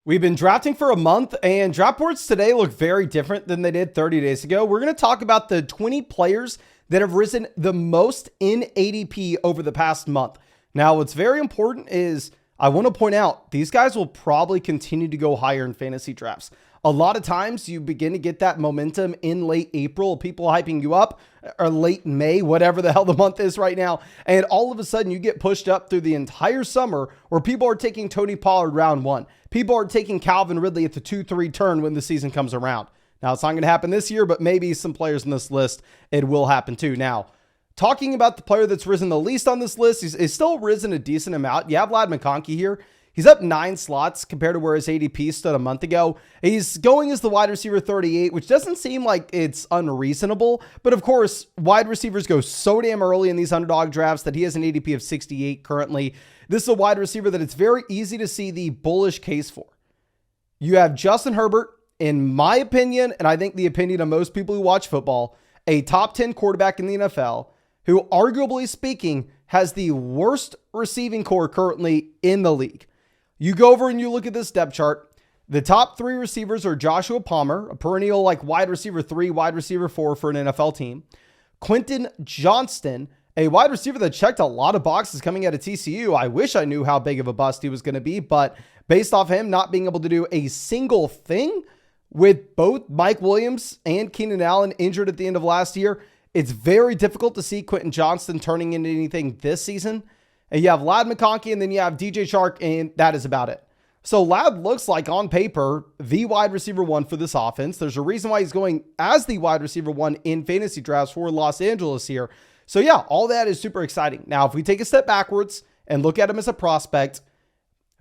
We've been drafting for a month, and draft boards today look very different than they did 30 days ago. We're going to talk about the 20 players that have risen the most in ADP over the past month. Now, what's very important is I want to point out these guys will probably continue to go higher in fantasy drafts. A lot of times you begin to get that momentum in late April, people hyping you up, or late May, whatever the hell the month is right now. And all of a sudden you get pushed up through the entire summer where people are taking Tony Pollard round 1. People are taking Calvin Ridley at the 2-3 turn when the season comes around. Now, it's not going to happen this year, but maybe some players in this list, it will happen too. Now, talking about the player that's risen the least on this list, he's still risen a decent amount. You have McConkey here. He's up 9 slots compared to where his ADP stood a month ago. He's going as the wide receiver 38, which doesn't seem like it's unreasonable. But of course, wide receivers go so damn early in these underdog drafts that he has an ADP of 68 currently. This is a wide receiver that it's very easy to see the bullish case for. You have Justin Herbert, in my opinion, and I think the opinion of most people who watch football, a top 10 quarterback in the NFL, who arguably speaking has the worst receiving core currently in the league. You go over and you look at this depth chart. The top 3 receivers are Joshua Palmer, a perennial like wide receiver 3, wide receiver 4 for an NFL team. Quentin Johnston, a wide receiver that checked a lot of boxes coming out of TCU. I wish I knew how big of a bust he was going to be, but based off him not being able to do a single thing with both Mike Williams and Keenan Allen injured at the end of last year, it's very difficult to see Quentin Johnston turning into anything this season. And you have Ladd McConkey, and then you have DJ Chark, and that is about it. So Ladd looks like, on paper, the wide receiver 1 for this offense. There's a reason why he's going as the wide receiver 1 in fantasy drafts for Los Angeles here. So yeah, all that is super exciting. Now, if we take a step backwards and look at him as a prospect,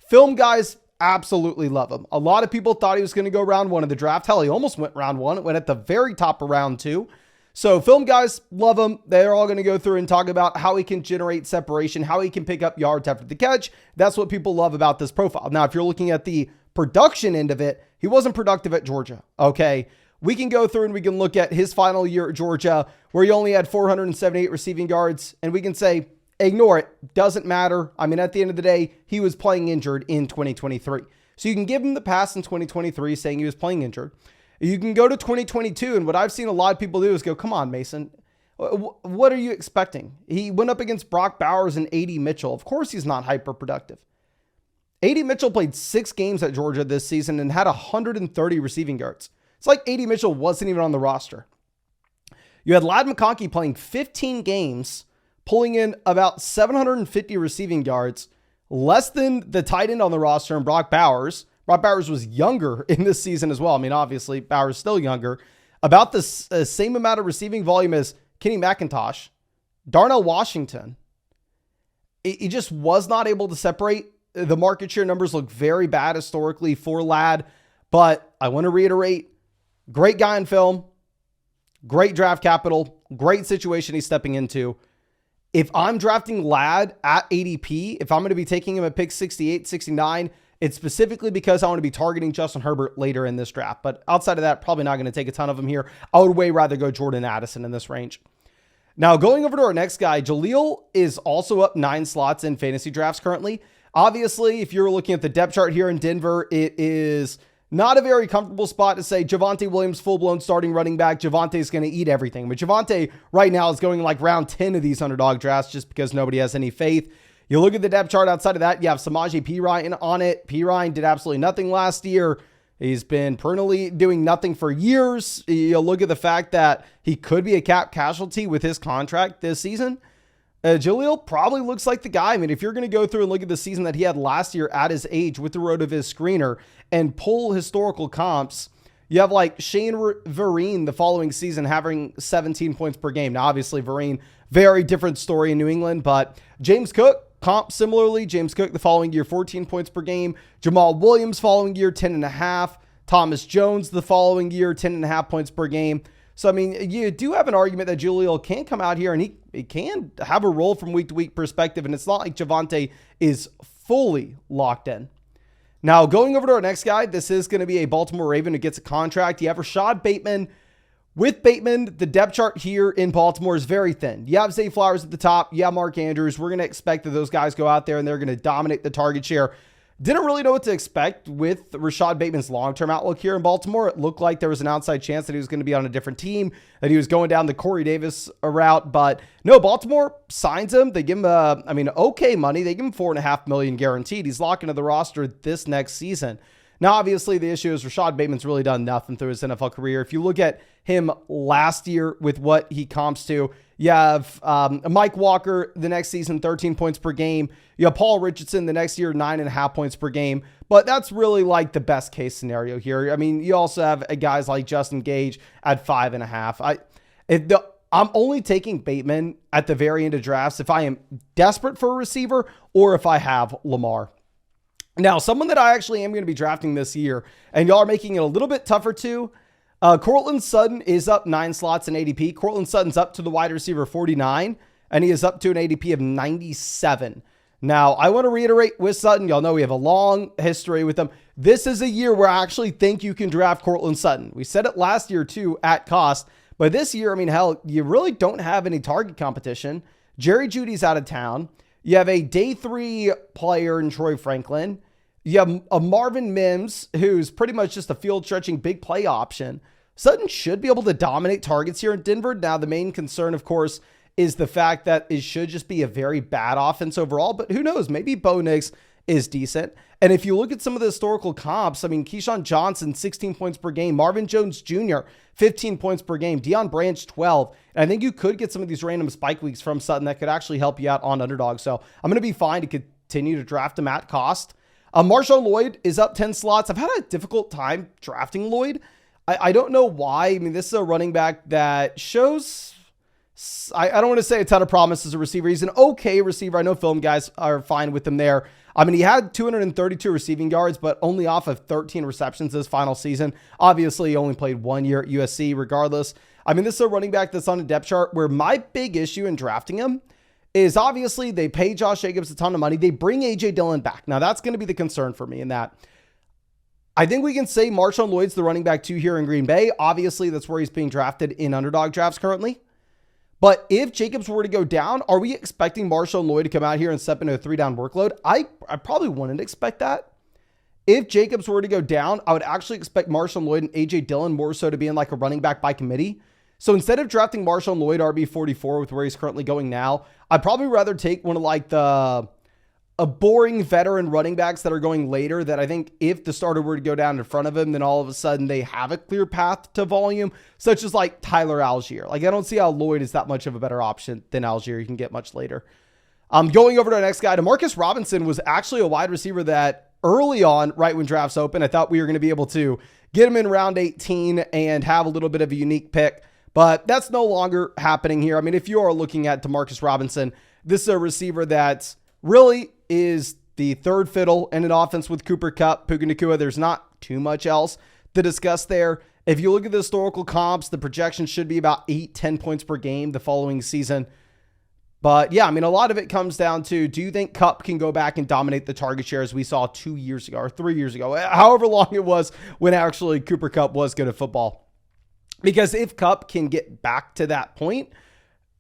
film guys absolutely love him. A lot of people thought he was going to go round 1 of the draft. Hell, he almost went round 1. It went at the very top of round 2. So film guys love him. They're all going to go through and talk about how he can generate separation, how he can pick up yards after the catch. That's what people love about this profile. Now, if you're looking at the production end of it, he wasn't productive at Georgia. Okay. We can go through and we can look at his final year at Georgia where he only had 478 receiving yards, and we can say, ignore it. Doesn't matter. I mean, at the end of the day, he was playing injured in 2023. So you can give him the pass in 2023 saying he was playing injured. You can go to 2022, and what I've seen a lot of people do is go, come on, Mason. What are you expecting? He went up against Brock Bowers and A.D. Mitchell. Of course he's not hyper-productive. A.D. Mitchell played 6 games at Georgia this season and had 130 receiving yards. It's like A.D. Mitchell wasn't even on the roster. You had Ladd McConkey playing 15 games, pulling in about 750 receiving yards, less than the tight end on the roster and Brock Bowers. Brock Bowers was younger in this season as well. I mean, obviously, Bowers is still younger. About the same amount of receiving volume as Kenny McIntosh. Darnell Washington. He just was not able to separate. The market share numbers look very bad historically for Ladd. But I want to reiterate, great guy in film. Great draft capital. Great situation he's stepping into. If I'm drafting Ladd at ADP, if I'm going to be taking him at pick 68, 69, it's specifically because I want to be targeting Justin Herbert later in this draft. But outside of that, probably not going to take a ton of them here. I would way rather go Jordan Addison in this range. Now, going over to our next guy, Jaleel is also up 9 slots in fantasy drafts currently. Obviously, if you're looking at the depth chart here in Denver, it is not a very comfortable spot to say Javonte Williams, full-blown starting running back. Javonte's going to eat everything. But Javonte right now is going like round 10 of these underdog drafts just because nobody has any faith. You look at the depth chart outside of that, you have Samaje Perine on it. Perine did absolutely nothing last year. He's been perennially doing nothing for years. You look at the fact that he could be a cap casualty with his contract this season. Jaleel probably looks like the guy. I mean, if you're going to go through and look at the season that he had last year at his age with the road of his screener and pull historical comps, you have like Shane Vereen the following season having 17 points per game. Now, obviously, Vereen, very different story in New England, but James Cook, comp similarly. James Cook the following year, 14 points per game. Jamal Williams following year, 10.5. Thomas Jones the following year, 10.5 points per game. So, I mean, you do have an argument that Jaleel can come out here and he can have a role from week to week perspective. And it's not like Javonte is fully locked in. Now, going over to our next guy, this is going to be a Baltimore Raven who gets a contract. You have Rashod Bateman. With Bateman, the depth chart here in Baltimore is very thin. You have Zay Flowers at the top. You have Mark Andrews. We're going to expect that those guys go out there and they're going to dominate the target share. Didn't really know what to expect with Rashod Bateman's long-term outlook here in Baltimore. It looked like there was an outside chance that he was going to be on a different team, that he was going down the Corey Davis route. But no, Baltimore signs him. They give him, okay money. They give him $4.5 million guaranteed. He's locked into the roster this next season. Now, obviously, the issue is Rashod Bateman's really done nothing through his NFL career. If you look at him last year with what he comps to, you have Mike Walker the next season, 13 points per game. You have Paul Richardson the next year, 9.5 points per game. But that's really like the best case scenario here. I mean, you also have guys like Justin Gage at 5.5. I'm only taking Bateman at the very end of drafts if I am desperate for a receiver or if I have Lamar. Now, someone that I actually am going to be drafting this year, and y'all are making it a little bit tougher too. Courtland Sutton is up 9 slots in ADP. Courtland Sutton's up to the wide receiver 49, and he is up to an ADP of 97. Now, I want to reiterate with Sutton, y'all know we have a long history with him. This is a year where I actually think you can draft Courtland Sutton. We said it last year too at cost, but this year, I mean, hell, you really don't have any target competition. Jerry Jeudy's out of town. You have a day 3 player in Troy Franklin. You have a Marvin Mims, who's pretty much just a field-stretching big play option. Sutton should be able to dominate targets here in Denver. Now, the main concern, of course, is the fact that it should just be a very bad offense overall. But who knows? Maybe Bo Nix is decent. And if you look at some of the historical comps, I mean, Keyshawn Johnson, 16 points per game. Marvin Jones Jr., 15 points per game. Deion Branch, 12. And I think you could get some of these random spike weeks from Sutton that could actually help you out on Underdog. So I'm going to be fine to continue to draft him at cost. Marshawn Lloyd is up 10 slots. I've had a difficult time drafting Lloyd. I don't know why. I mean, this is a running back that shows, I don't want to say a ton of promise as a receiver. He's an okay receiver. I know film guys are fine with him there. I mean, he had 232 receiving yards, but only off of 13 receptions this final season. Obviously, he only played 1 year at USC regardless. I mean, this is a running back that's on a depth chart where my big issue in drafting him is obviously they pay Josh Jacobs a ton of money. They bring A.J. Dillon back. Now, that's going to be the concern for me in that. I think we can say Marshawn Lloyd's the running back 2 here in Green Bay. Obviously, that's where he's being drafted in underdog drafts currently. But if Jacobs were to go down, are we expecting Marshawn Lloyd to come out here and step into a 3-down workload? I probably wouldn't expect that. If Jacobs were to go down, I would actually expect Marshawn Lloyd and A.J. Dillon more so to be in like a running back by committee. So instead of drafting Marshawn Lloyd RB44 with where he's currently going now, I'd probably rather take one of like a boring veteran running backs that are going later that I think if the starter were to go down in front of him, then all of a sudden they have a clear path to volume, such as like Tyler Algier. Like I don't see how Lloyd is that much of a better option than Algier. You can get much later. Going over to our next guy, Demarcus Robinson was actually a wide receiver that early on, right when drafts open, I thought we were going to be able to get him in round 18 and have a little bit of a unique pick. But that's no longer happening here. I mean, if you are looking at Demarcus Robinson, this is a receiver that really is the third fiddle in an offense with Cooper Kupp, Puka Nacua. There's not too much else to discuss there. If you look at the historical comps, the projection should be about 8-10 points per game the following season. But yeah, I mean, a lot of it comes down to, do you think Kupp can go back and dominate the target share as we saw 2 years ago or 3 years ago, however long it was when actually Cooper Kupp was good at football? Because if Kupp can get back to that point,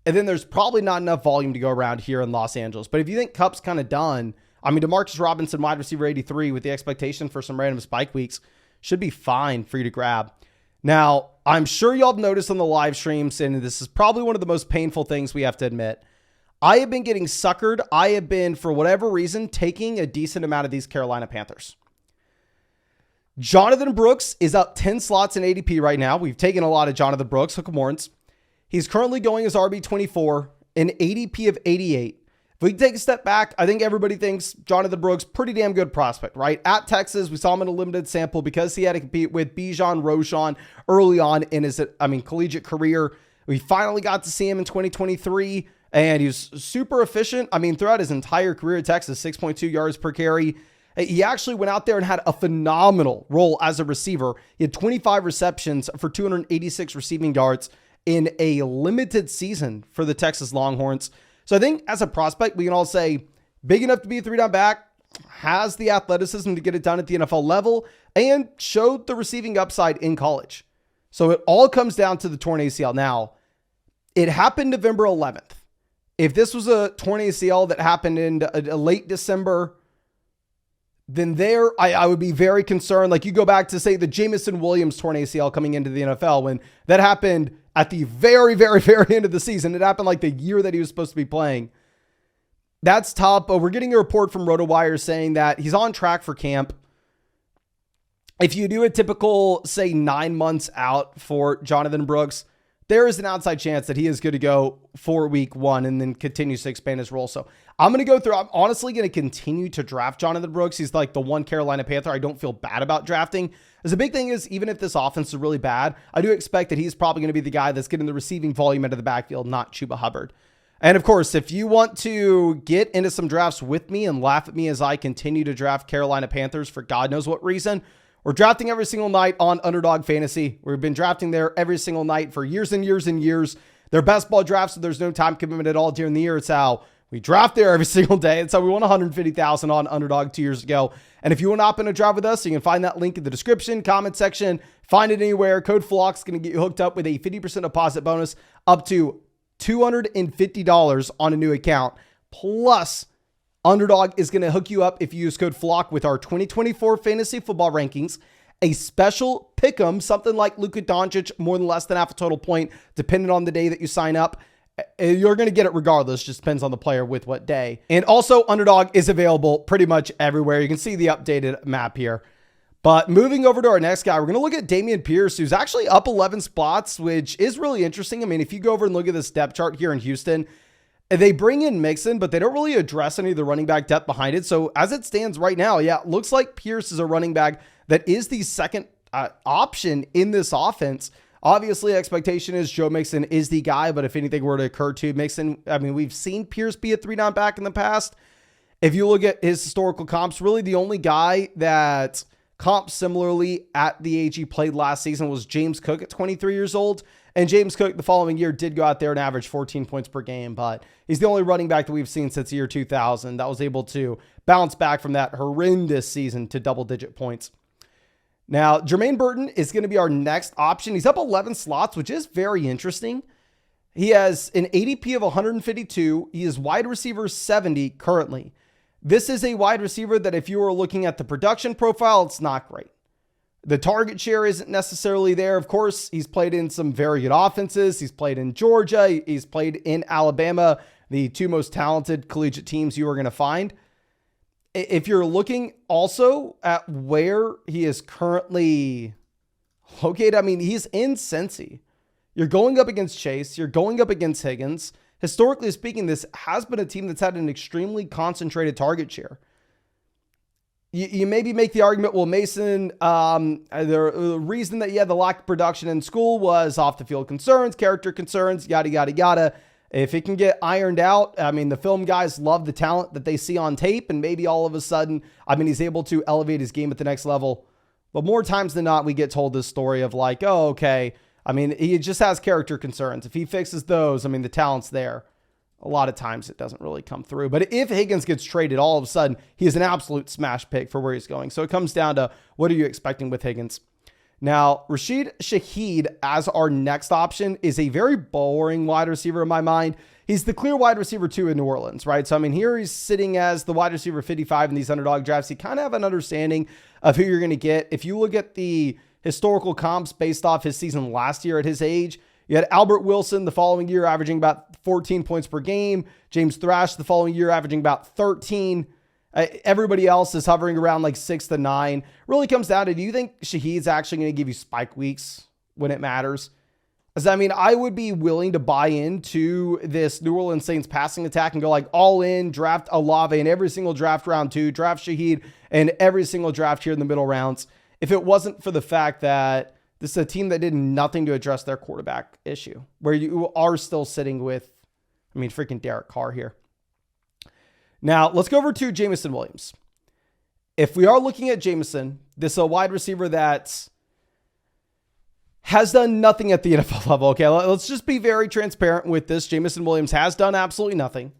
and then there's probably not enough volume to go around here in Los Angeles. But if you think Kupp's kind of done, I mean, Demarcus Robinson, wide receiver 83, with the expectation for some random spike weeks, should be fine for you to grab. Now, I'm sure y'all have noticed on the live streams, and this is probably one of the most painful things we have to admit. I have been getting suckered. I have been, for whatever reason, taking a decent amount of these Carolina Panthers. Jonathan Brooks is up 10 slots in ADP right now. We've taken a lot of Jonathan Brooks, Hook 'em Horns. He's currently going as RB24, an ADP of 88. If we take a step back, I think everybody thinks Jonathan Brooks, pretty damn good prospect, right? At Texas, we saw him in a limited sample because he had to compete with Bijan Roschon early on in his, collegiate career. We finally got to see him in 2023, and he was super efficient. I mean, throughout his entire career at Texas, 6.2 yards per carry. He actually went out there and had a phenomenal role as a receiver. He had 25 receptions for 286 receiving yards in a limited season for the Texas Longhorns. So I think as a prospect, we can all say big enough to be a 3-down back, has the athleticism to get it done at the NFL level, and showed the receiving upside in college. So it all comes down to the torn ACL. Now, it happened November 11th. If this was a torn ACL that happened in a late December, then I would be very concerned. Like you go back to say the Jameson Williams torn ACL coming into the NFL when that happened at the very, very, very end of the season. It happened like the year that he was supposed to be playing. That's tough, but we're getting a report from RotoWire saying that he's on track for camp. If you do a typical, say, 9 months out for Jonathan Brooks, there is an outside chance that he is good to go for week 1 and then continues to expand his role. So I'm going to go through. I'm honestly going to continue to draft Jonathan Brooks. He's like the one Carolina Panther I don't feel bad about drafting. As the big thing is, even if this offense is really bad, I do expect that he's probably going to be the guy that's getting the receiving volume out of the backfield, not Chuba Hubbard. And of course, if you want to get into some drafts with me and laugh at me as I continue to draft Carolina Panthers for God knows what reason, we're drafting every single night on Underdog Fantasy. We've been drafting there every single night for years and years and years. They're best ball drafts, so there's no time commitment at all during the year. It's how we draft there every single day. It's how we won $150,000 on Underdog 2 years ago. And if you want to opt in to draft with us, you can find that link in the description, comment section, find it anywhere. Code FLOCK is going to get you hooked up with a 50% deposit bonus up to $250 on a new account. Plus, Underdog is going to hook you up if you use code FLOCK with our 2024 fantasy football rankings, a special pick'em, something like Luka Doncic, more than less than half a total point, depending on the day that you sign up. You're going to get it regardless. Just depends on the player with what day. And also, Underdog is available pretty much everywhere. You can see the updated map here. But moving over to our next guy, we're going to look at Damien Pierce, who's actually up 11 spots, which is really interesting. I mean, if you go over and look at this depth chart here in Houston, they bring in Mixon, but they don't really address any of the running back depth behind it. So as it stands right now, yeah, it looks like Pierce is a running back that is the second option in this offense. Obviously, expectation is Joe Mixon is the guy, but if anything were to occur to Mixon, I mean, we've seen Pierce be a 3-down back in the past. If you look at his historical comps, really the only guy that comp similarly at the age he played last season was James Cook at 23 years old. And James Cook the following year did go out there and average 14 points per game, but he's the only running back that we've seen since the year 2000 that was able to bounce back from that horrendous season to double-digit points. Now, Germaine Burton is going to be our next option. He's up 11 slots, which is very interesting. He has an ADP of 152. He is wide receiver 70 currently. This is a wide receiver that if you were looking at the production profile, it's not great. The target share isn't necessarily there. Of course, he's played in some very good offenses. He's played in Georgia. He's played in Alabama, the two most talented collegiate teams you are going to find. If you're looking also at where he is currently located, I mean, he's in Cincy. You're going up against Chase. You're going up against Higgins. Historically speaking, this has been a team that's had an extremely concentrated target share. You maybe make the argument, well, Mason, the reason that he had the lack of production in school was off the field concerns, character concerns, yada, yada, yada. If it can get ironed out, I mean, the film guys love the talent that they see on tape, and maybe all of a sudden, I mean, he's able to elevate his game at the next level. But more times than not, we get told this story of like, oh, okay. I mean, he just has character concerns. If he fixes those, I mean, the talent's there. A lot of times it doesn't really come through. But if Higgins gets traded, all of a sudden, he is an absolute smash pick for where he's going. So it comes down to what are you expecting with Higgins? Now, Rashid Shaheed as our next option is a very boring wide receiver in my mind. He's the clear wide receiver 2 in New Orleans, right? So, I mean, here he's sitting as the wide receiver 55 in these underdog drafts. You kind of have an understanding of who you're going to get. If you look at the historical comps based off his season last year at his age, you had Albert Wilson the following year averaging about 14 points per game. James Thrash the following year averaging about 13. Everybody else is hovering around like 6 to 9. Really comes down to, do you think Shaheed's actually going to give you spike weeks when it matters? As I mean, I would be willing to buy into this New Orleans Saints passing attack and go like all in, draft Olave in every single draft round 2, draft Shaheed in every single draft here in the middle rounds. If it wasn't for the fact that this is a team that did nothing to address their quarterback issue, where you are still sitting with, I mean, freaking Derek Carr here. Now, let's go over to Jameson Williams. If we are looking at Jameson, this is a wide receiver that has done nothing at the NFL level. Okay, let's just be very transparent with this. Jameson Williams has done absolutely nothing.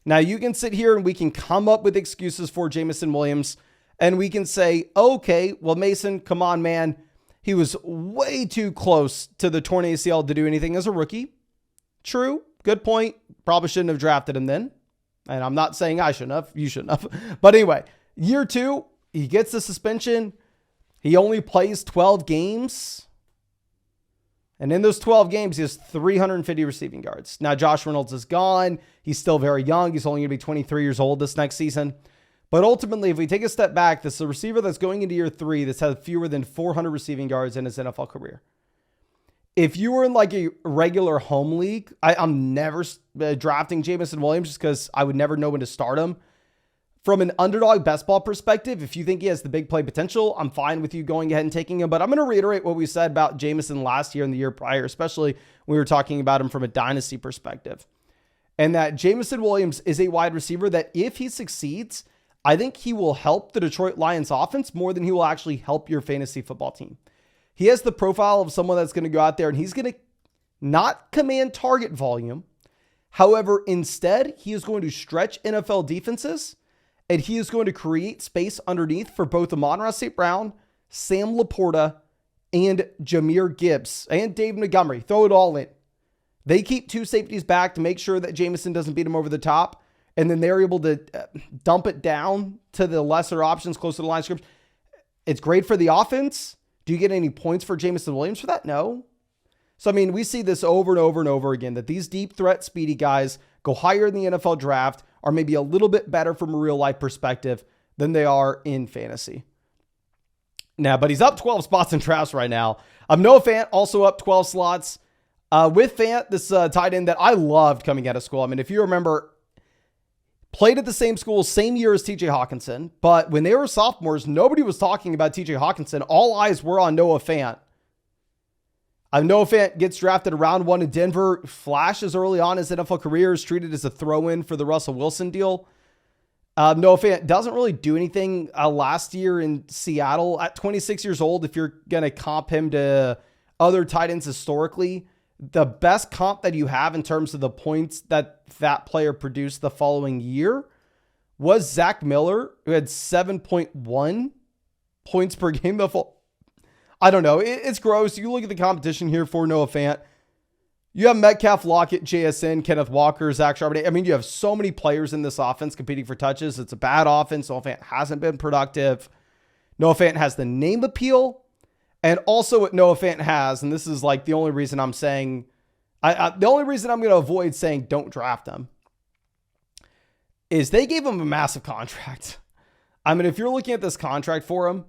Now, you can sit here and we can come up with excuses for Jameson Williams, and we can say, okay, well, Mason, come on, man. He was way too close to the torn ACL to do anything as a rookie. True. Good point. Probably shouldn't have drafted him then. And I'm not saying I shouldn't have. You shouldn't have. But anyway, year 2, he gets the suspension. He only plays 12 games. And in those 12 games, he has 350 receiving yards. Now, Josh Reynolds is gone. He's still very young. He's only going to be 23 years old this next season. But ultimately, if we take a step back, this is a receiver that's going into year 3 that's had fewer than 400 receiving yards in his NFL career. If you were in like a regular home league, I'm never drafting Jameson Williams just because I would never know when to start him. From an underdog best ball perspective, if you think he has the big play potential, I'm fine with you going ahead and taking him. But I'm going to reiterate what we said about Jameson last year and the year prior, especially when we were talking about him from a dynasty perspective. And that Jameson Williams is a wide receiver that if he succeeds, I think he will help the Detroit Lions offense more than he will actually help your fantasy football team. He has the profile of someone that's going to go out there and he's going to not command target volume. However, instead, he is going to stretch NFL defenses. And he is going to create space underneath for both Amon-Ra St. Brown, Sam Laporta, and Jahmyr Gibbs, and Dave Montgomery. Throw it all in. They keep 2 safeties back to make sure that Jameson doesn't beat him over the top. And then they're able to dump it down to the lesser options close to the line of scrimmage. It's great for the offense. Do you get any points for Jameson Williams for that? No. So, I mean, we see this over and over and over again, that these deep threat speedy guys go higher in the NFL draft, are maybe a little bit better from a real life perspective than they are in fantasy. Now, but he's up 12 spots in drafts right now. Noah Fant also up 12 slots. With Fant, this tight end that I loved coming out of school. I mean, if you remember, played at the same school, same year as TJ Hawkinson, but when they were sophomores, nobody was talking about TJ Hawkinson. All eyes were on Noah Fant. Noah Fant gets drafted around 1 in Denver, flashes early on his NFL career, is treated as a throw-in for the Russell Wilson deal. Noah Fant doesn't really do anything last year in Seattle. At 26 years old, if you're going to comp him to other tight ends historically, the best comp that you have in terms of the points that that player produced the following year was Zach Miller, who had 7.1 points per game. I don't know. It's gross. You look at the competition here for Noah Fant. You have Metcalf, Lockett, JSN, Kenneth Walker, Zach Charbonnet. I mean, you have so many players in this offense competing for touches. It's a bad offense. Noah Fant hasn't been productive. Noah Fant has the name appeal. And also what Noah Fant has, and this is like the only reason I'm saying, the only reason I'm going to avoid saying don't draft him, is they gave him a massive contract. I mean, if you're looking at this contract for him,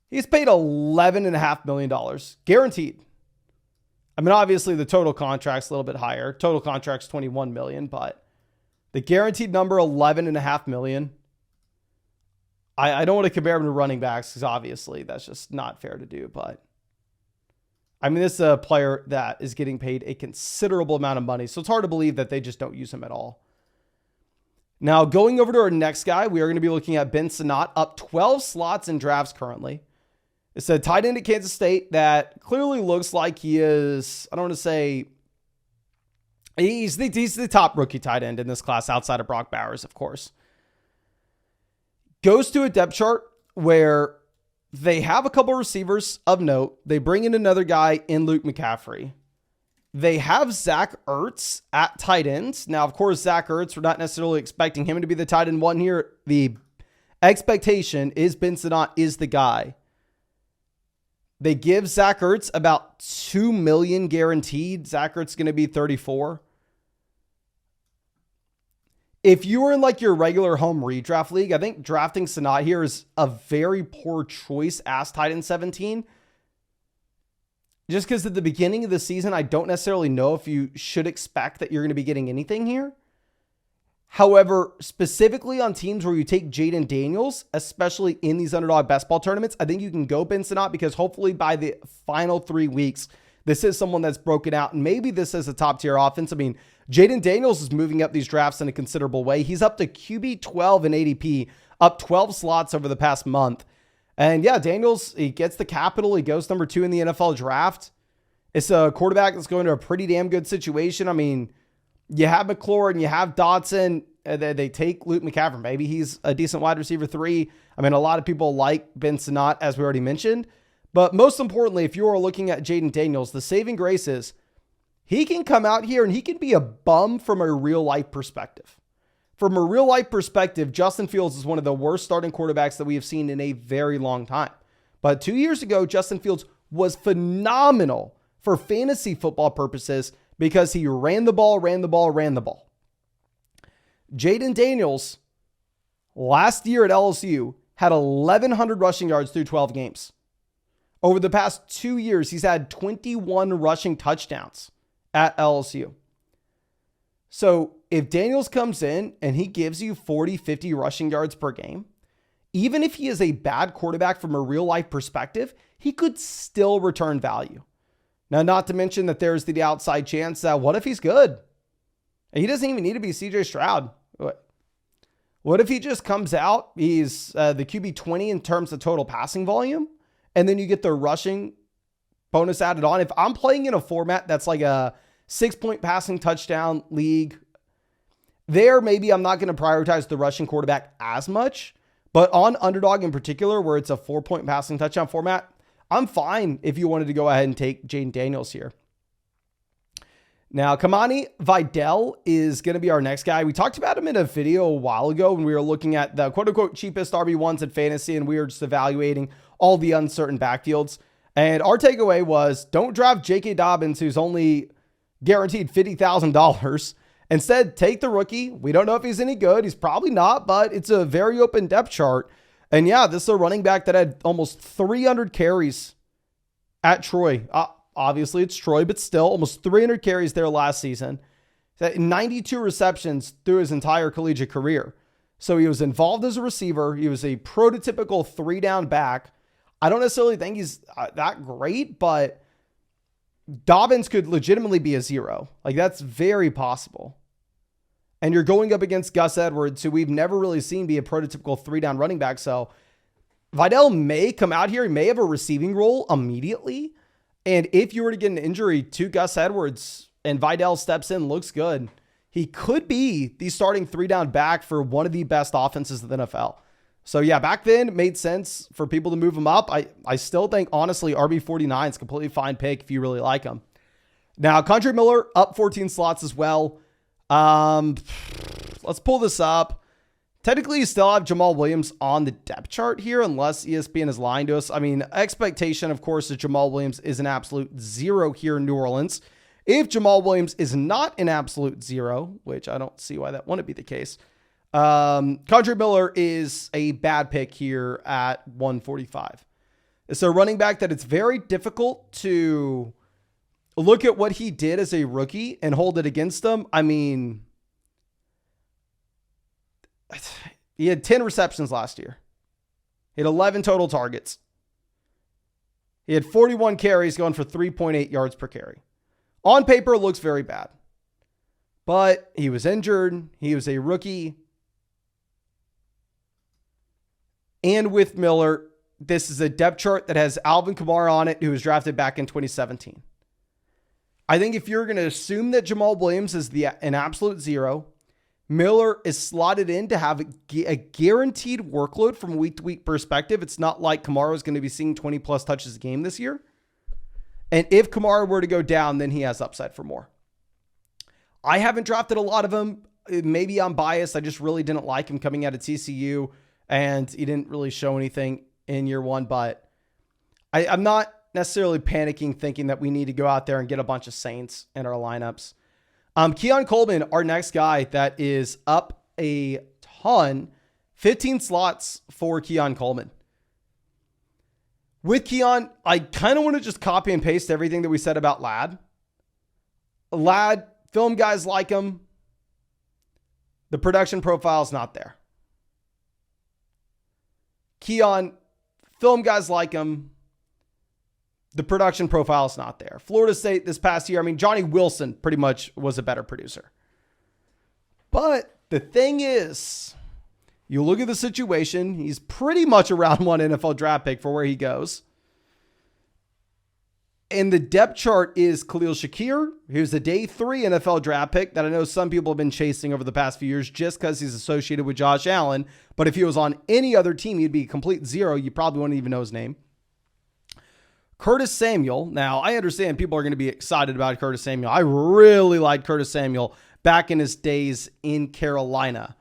he's paid $11.5 million guaranteed. I mean, obviously the total contract's a little bit higher. Total contract's $21 million, but the guaranteed number, $11.5 million. I don't want to compare him to running backs because obviously that's just not fair to do. But I mean, this is a player that is getting paid a considerable amount of money. So it's hard to believe that they just don't use him at all. Now, going over to our next guy, we are going to be looking at Ben Sinnott, up 12 slots in drafts currently. It's a tight end at Kansas State that clearly looks like he is, I don't want to say, he's the top rookie tight end in this class outside of Brock Bowers, of course. Goes to a depth chart where they have a couple receivers of note. They bring in another guy in Luke McCaffrey. They have Zach Ertz at tight ends. Now, of course, Zach Ertz, we're not necessarily expecting him to be the tight end one here. The expectation is Ben Sinnott is the guy. They give Zach Ertz about $2 million guaranteed. Zach Ertz is going to be 34. If you were in like your regular home redraft league, I think drafting Sinnott here is a very poor choice as tight end 17. Just because at the beginning of the season, I don't necessarily know if you should expect that you're going to be getting anything here. However, specifically on teams where you take Jayden Daniels, especially in these underdog best ball tournaments, I think you can go Ben Sinnott because hopefully by the final 3 weeks, this is someone that's broken out. And maybe this is a top tier offense. I mean, Jayden Daniels is moving up these drafts in a considerable way. He's up to QB 12 in ADP, up 12 slots over the past month. And yeah, Daniels, he gets the capital. He goes number 2 in the NFL draft. It's a quarterback that's going to a pretty damn good situation. I mean, you have McLaurin, you have Dotson. They take Luke McCaffrey. Maybe he's a decent wide receiver 3. I mean, a lot of people like Ben Sinnott, as we already mentioned. But most importantly, if you are looking at Jayden Daniels, the saving grace is he can come out here and he can be a bum from a real life perspective. from a real life perspective, Justin Fields is one of the worst starting quarterbacks that we have seen in a very long time. But 2 years ago, Justin Fields was phenomenal for fantasy football purposes because he ran the ball. Jayden Daniels, last year at LSU, had 1,100 rushing yards through 12 games. Over the past 2 years, he's had 21 rushing touchdowns at LSU. So if Daniels comes in and he gives you 40, 50 rushing yards per game, even if he is a bad quarterback from a real life perspective, he could still return value. Now, not to mention that there's the outside chance that what if he's good? And he doesn't even need to be CJ Stroud. What if he just comes out, he's the QB 20 in terms of total passing volume, and then you get the rushing bonus added on? If I'm playing in a format that's like a 6-point passing touchdown league, there maybe I'm not going to prioritize the rushing quarterback as much. But on Underdog in particular, where it's a 4-point passing touchdown format, I'm fine if you wanted to go ahead and take Jayden Daniels here. Now, Kimani Vidal is going to be our next guy. We talked about him in a video a while ago when we were looking at the quote-unquote cheapest RB1s in fantasy, and we were just evaluating all the uncertain backfields. And our takeaway was, don't draft J.K. Dobbins, who's only guaranteed $50,000. Instead, take the rookie. We don't know if he's any good. He's probably not, but it's a very open depth chart. And yeah, this is a running back that had almost 300 carries at Troy. Obviously, it's Troy, but still almost 300 carries there last season. 92 receptions through his entire collegiate career. So he was involved as a receiver. He was a prototypical 3-down back. I don't necessarily think he's that great, but Dobbins could legitimately be a 0. Like, that's very possible. And you're going up against Gus Edwards, who we've never really seen be a prototypical 3-down running back. So Vidal may come out here. He may have a receiving role immediately. And if you were to get an injury to Gus Edwards and Vidal steps in, looks good, he could be the starting 3-down back for one of the best offenses of the NFL. So yeah, back then it made sense for people to move him up. I still think, honestly, RB49 is completely fine pick if you really like him. Now, Kendre Miller up 14 slots as well. Let's pull this up. Technically, you still have Jameson Williams on the depth chart here, unless ESPN is lying to us. I mean, expectation, of course, that Jameson Williams is an absolute 0 here in New Orleans. If Jameson Williams is not an absolute 0, which I don't see why that wouldn't be the case, Kendre Miller is a bad pick here at 145. It's a running back that it's very difficult to look at what he did as a rookie and hold it against him. I mean, he had 10 receptions last year. He had 11 total targets. He had 41 carries going for 3.8 yards per carry. On paper, it looks very bad. But he was injured. He was a rookie. And with Miller, this is a depth chart that has Alvin Kamara on it, who was drafted back in 2017. I think if you're going to assume that Jameson Williams is an absolute 0, Miller is slotted in to have a guaranteed workload from a week-to-week perspective. It's not like Kamara is going to be seeing 20-plus touches a game this year. And if Kamara were to go down, then he has upside for more. I haven't drafted a lot of him. Maybe I'm biased. I just really didn't like him coming out of TCU, and he didn't really show anything in year one. But I'm not necessarily panicking thinking that we need to go out there and get a bunch of Saints in our lineups. Keon Coleman, our next guy that is up a ton, 15 slots for Keon Coleman. With Keon, I kind of want to just copy and paste everything that we said about Ladd. Ladd, film guys like him. The production profile is not there. Keon, film guys like him. The production profile is not there. Florida State this past year, I mean, Johnny Wilson pretty much was a better producer. But the thing is, you look at the situation, he's pretty much a round 1 NFL draft pick for where he goes. And the depth chart is Khalil Shakir, who's a day 3 NFL draft pick that I know some people have been chasing over the past few years just because he's associated with Josh Allen. But if he was on any other team, he'd be a complete 0. You probably wouldn't even know his name. Curtis Samuel. Now, I understand people are going to be excited about Curtis Samuel. I really liked Curtis Samuel back in his days in Carolina.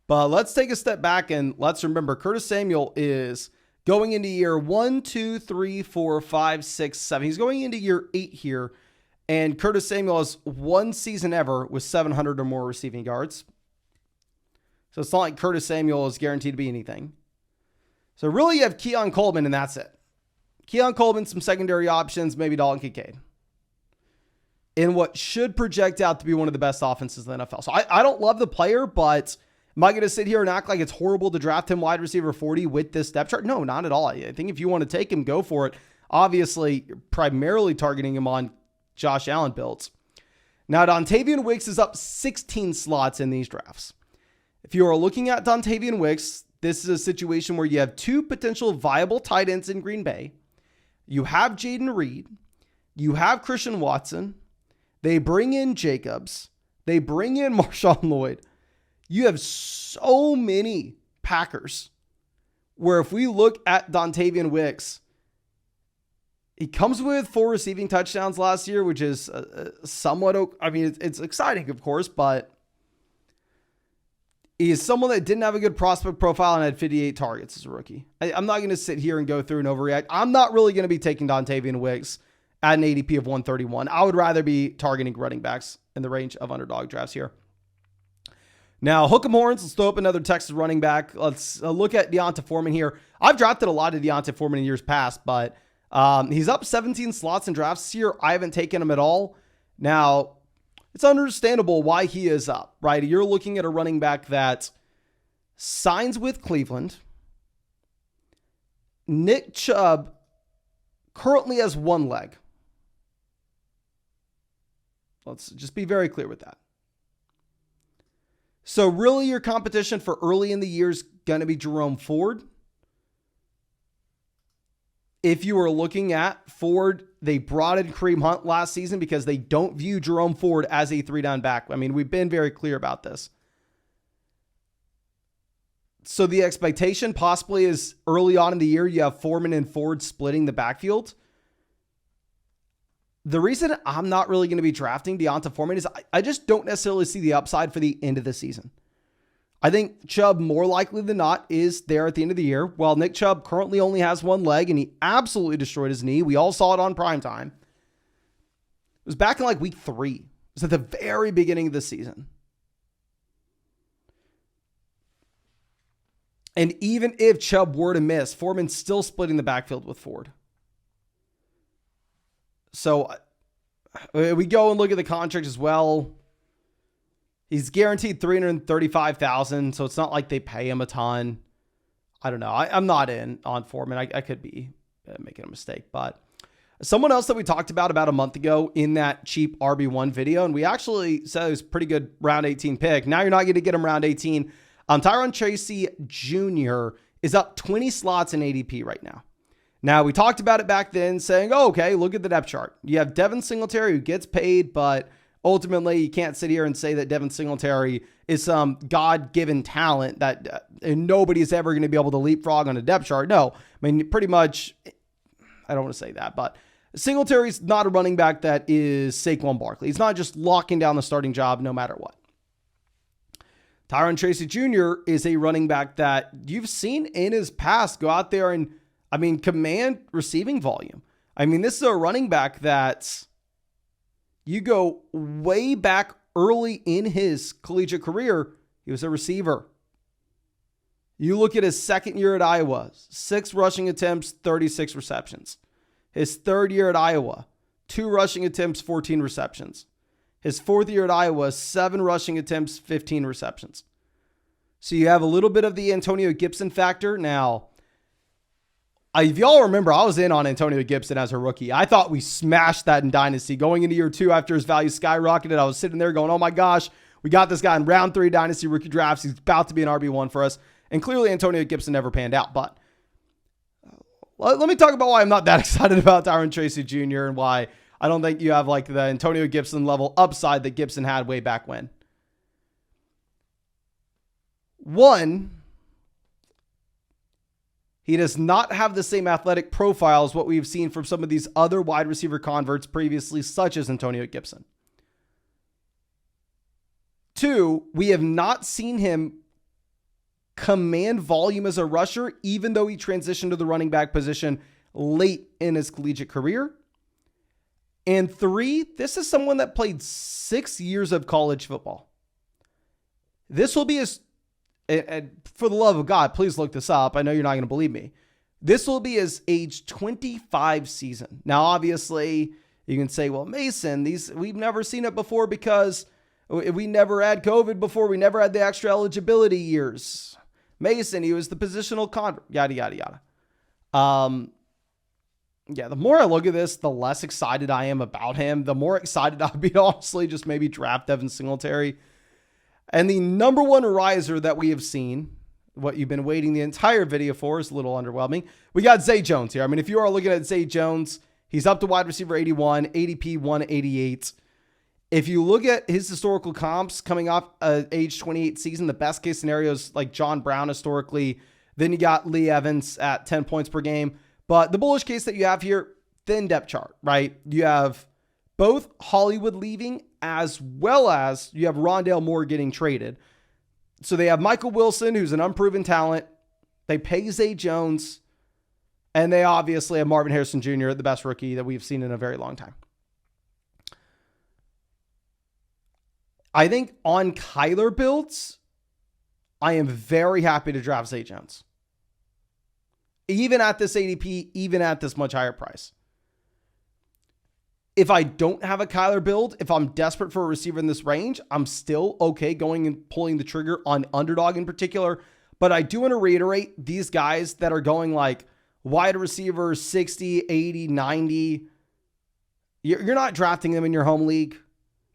But let's take a step back and let's remember Curtis Samuel is going into year 1, 2, 3, 4, 5, 6, 7. He's going into year 8 here. And Curtis Samuel has one season ever with 700 or more receiving yards. So it's not like Curtis Samuel is guaranteed to be anything. So really you have Keon Coleman and that's it. Keon Coleman, some secondary options, maybe Dalton Kincaid. In what should project out to be one of the best offenses in the NFL. So I don't love the player, but am I going to sit here and act like it's horrible to draft him wide receiver 40 with this depth chart? No, not at all. I think if you want to take him, go for it. Obviously, you're primarily targeting him on Josh Allen builds. Now, Dontayvion Wicks is up 16 slots in these drafts. If you are looking at Dontayvion Wicks, this is a situation where you have two potential viable tight ends in Green Bay. You have Jayden Reed. You have Christian Watson. They bring in Jacobs. They bring in Marshawn Lloyd. You have so many Packers where if we look at Dontayvion Wicks, he comes with 4 receiving touchdowns last year, which is somewhat, I mean, it's exciting, of course, but he is someone that didn't have a good prospect profile and had 58 targets as a rookie. I'm not going to sit here and go through and overreact. I'm not really going to be taking Dontayvion Wicks at an ADP of 131. I would rather be targeting running backs in the range of underdog drafts here. Now, hook 'em horns. Let's throw up another Texas running back. Let's look at D'Onta Foreman here. I've drafted a lot of D'Onta Foreman in years past, but he's up 17 slots in drafts this year. I haven't taken him at all. Now, it's understandable why he is up, right? You're looking at a running back that signs with Cleveland. Nick Chubb currently has one leg. Let's just be very clear with that. So really your competition for early in the year is going to be Jerome Ford. If you were looking at Ford, they brought in Kareem Hunt last season because they don't view Jerome Ford as a 3-down back. I mean, we've been very clear about this. So the expectation possibly is early on in the year, you have Foreman and Ford splitting the backfield. The reason I'm not really going to be drafting D'Onta Foreman is I just don't necessarily see the upside for the end of the season. I think Chubb, more likely than not, is there at the end of the year. While Nick Chubb currently only has one leg and he absolutely destroyed his knee. We all saw it on primetime. It was back in like week 3. It was at the very beginning of the season. And even if Chubb were to miss, Foreman's still splitting the backfield with Ford. So we go and look at the contract as well. He's guaranteed $335,000, so it's not like they pay him a ton. I don't know. I'm not in on Foreman. I could be making a mistake, but someone else that we talked about a month ago in that cheap RB1 video, and we actually said it was a pretty good round 18 pick. Now you're not going to get him round 18. Tyrone Tracy Jr. is up 20 slots in ADP right now. Now, we talked about it back then saying, oh, okay, look at the depth chart. You have Devin Singletary who gets paid, but ultimately you can't sit here and say that Devin Singletary is some God-given talent that nobody is ever going to be able to leapfrog on a depth chart. No, I mean, pretty much, I don't want to say that, but Singletary's not a running back that is Saquon Barkley. He's not just locking down the starting job no matter what. Tyrone Tracy Jr. is a running back that you've seen in his past go out there and, command receiving volume. This is a running back that you go way back early in his collegiate career, he was a receiver. You look at his second year at Iowa, 6 rushing attempts, 36 receptions. His third year at Iowa, 2 rushing attempts, 14 receptions. His fourth year at Iowa, 7 rushing attempts, 15 receptions. So you have a little bit of the Antonio Gibson factor. Now, if y'all remember, I was in on Antonio Gibson as a rookie. I thought we smashed that in Dynasty. Going into year 2 after his value skyrocketed, I was sitting there going, oh my gosh, we got this guy in round 3 Dynasty rookie drafts. He's about to be an RB1 for us. And clearly Antonio Gibson never panned out. But let me talk about why I'm not that excited about Tyrone Tracy Jr. and why I don't think you have like the Antonio Gibson level upside that Gibson had way back when. One, he does not have the same athletic profile as what we've seen from some of these other wide receiver converts previously, such as Antonio Gibson. 2, we have not seen him command volume as a rusher, even though he transitioned to the running back position late in his collegiate career. And 3, this is someone that played 6 years of college football. This will be his, and for the love of God, please look this up. I know you're not going to believe me. This will be his age 25 season. Now, obviously, you can say, well, Mason, we've never seen it before because we never had COVID before. We never had the extra eligibility years. Mason, he was the positional convert, yada, yada, yada. Yeah, the more I look at this, the less excited I am about him. The more excited I'd be to honestly just maybe draft Devin Singletary. And the number one riser that we have seen, what you've been waiting the entire video for, is a little underwhelming. We got Zay Jones here. I mean, if you are looking at Zay Jones, he's up to wide receiver 81, ADP 188. If you look at his historical comps coming off age 28 season, the best case scenario is like John Brown historically. Then you got Lee Evans at 10 points per game. But the bullish case that you have here, thin depth chart, right? You have both Hollywood leaving as well as you have Rondale Moore getting traded. So they have Michael Wilson, who's an unproven talent. They pay Zay Jones. And they obviously have Marvin Harrison Jr., the best rookie that we've seen in a very long time. I think on Kyler builds, I am very happy to draft Zay Jones. Even at this ADP, even at this much higher price. If I don't have a Kyler build, if I'm desperate for a receiver in this range, I'm still okay going and pulling the trigger on Underdog in particular. But I do want to reiterate, these guys that are going like wide receiver 60, 80, 90, you're not drafting them in your home league.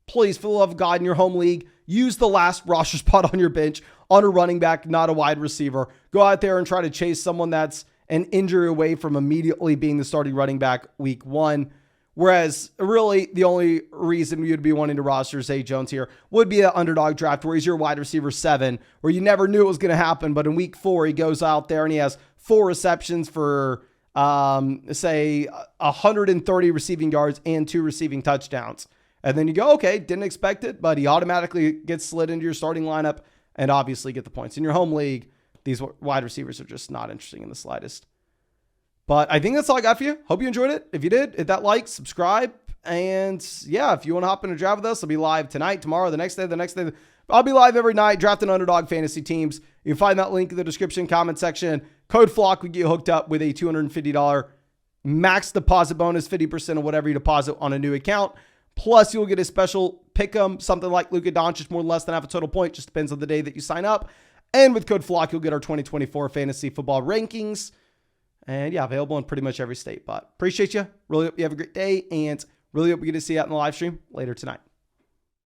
Please, for the love of God, in your home league, use the last roster spot on your bench on a running back, not a wide receiver. Go out there and try to chase someone that's an injury away from immediately being the starting running back week 1. Whereas really the only reason you'd be wanting to roster Zay Jones here would be an Underdog draft where he's your wide receiver 7, where you never knew it was going to happen. But in week 4, he goes out there and he has 4 receptions for, say 130 receiving yards and 2 receiving touchdowns. And then you go, okay, didn't expect it, but he automatically gets slid into your starting lineup and obviously get the points. In your home league, these wide receivers are just not interesting in the slightest. But I think that's all I got for you. Hope you enjoyed it. If you did, hit that like, subscribe. And yeah, if you want to hop in a draft with us, I'll be live tonight, tomorrow, the next day. I'll be live every night drafting Underdog Fantasy teams. You can find that link in the description, comment section. Code FLOCK will get you hooked up with a $250 max deposit bonus, 50% of whatever you deposit on a new account. Plus, you'll get a special pick'em, something like Luka Doncic, more than less than half a total point. Just depends on the day that you sign up. And with code FLOCK, you'll get our 2024 fantasy football rankings. And yeah, available in pretty much every state. But appreciate you. Really hope you have a great day. And really hope we get to see you out in the live stream later tonight.